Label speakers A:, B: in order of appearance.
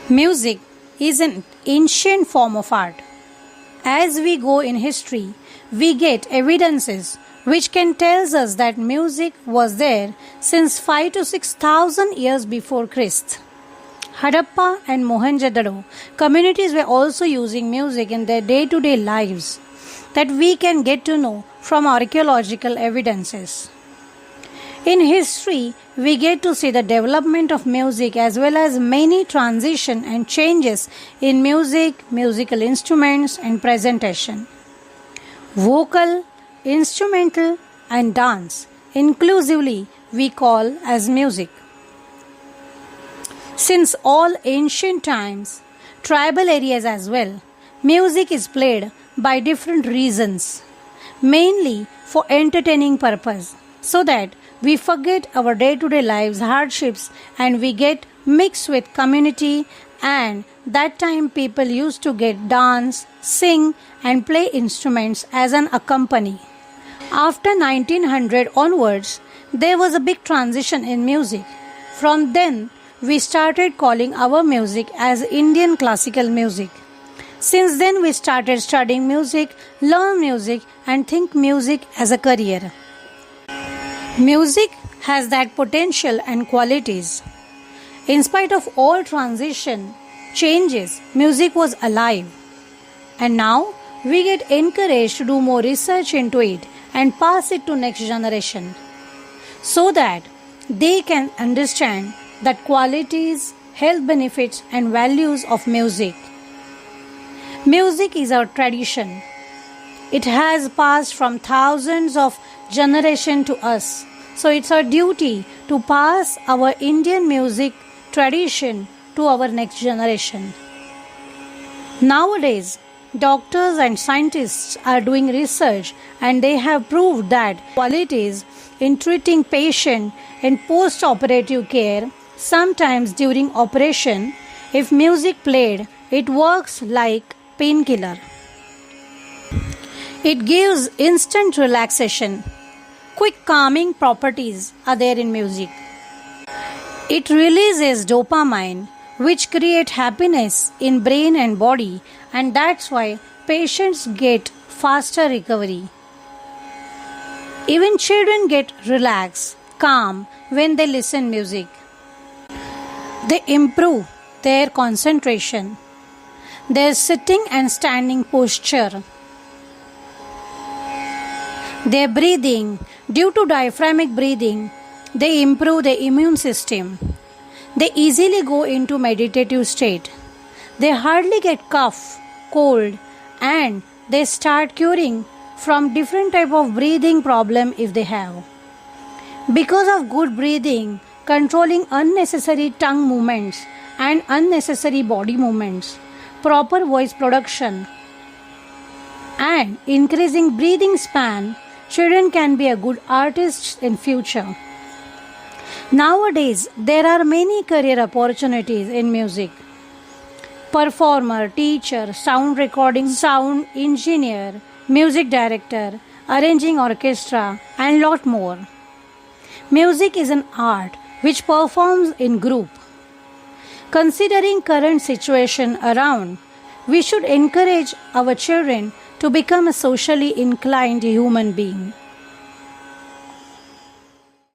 A: Music is an ancient form of art. As we go in history, we get evidences which can tell us that music was there since 5 to 6,000 years before Christ. Harappa and Mohenjo-daro communities were also using music in their day-to-day lives that we can get to know from archaeological evidences. In history, we get to see the development of music as well as many transitions and changes in music, musical instruments and presentation. Vocal, instrumental and dance inclusively we call as music. Since all ancient times, tribal areas as well, music is played by different reasons, mainly for entertaining purpose, so that we forget our day-to-day lives hardships and we get mixed with community, and that time people used to get dance, sing and play instruments as an accompany. After 1900 onwards, there was a big transition in music. From then, we started calling our music as Indian classical music. Since then, we started studying music, learn music and think music as a career. Music has that potential and qualities. In spite of all transition, changes, music was alive. And now we get encouraged to do more research into it and pass it to next generation so that they can understand that qualities, health benefits and values of music. Music is our tradition. It has passed from thousands of generations to us. So it's our duty to pass our Indian music tradition to our next generation. Nowadays, doctors and scientists are doing research and they have proved that qualities in treating patient in post-operative care, sometimes during operation, if music played, it works like painkiller. It gives instant relaxation. Quick calming properties are there in music. It releases dopamine, which create happiness in brain and body, and that's why patients get faster recovery. Even children get relaxed, calm when they listen music. They improve their concentration, their sitting and standing posture, their breathing. Due to diaphragmatic breathing, they improve the immune system. They easily go into meditative state. They hardly get cough, cold, and they start curing from different type of breathing problem if they have. Because of good breathing, controlling unnecessary tongue movements and unnecessary body movements, proper voice production, and increasing breathing span, children can be a good artists in future. Nowadays, there are many career opportunities in music. Performer, teacher, sound recording, sound engineer, music director, arranging orchestra, and lot more. Music is an art which performs in group. Considering current situation around, we should encourage our children to become a socially inclined human being.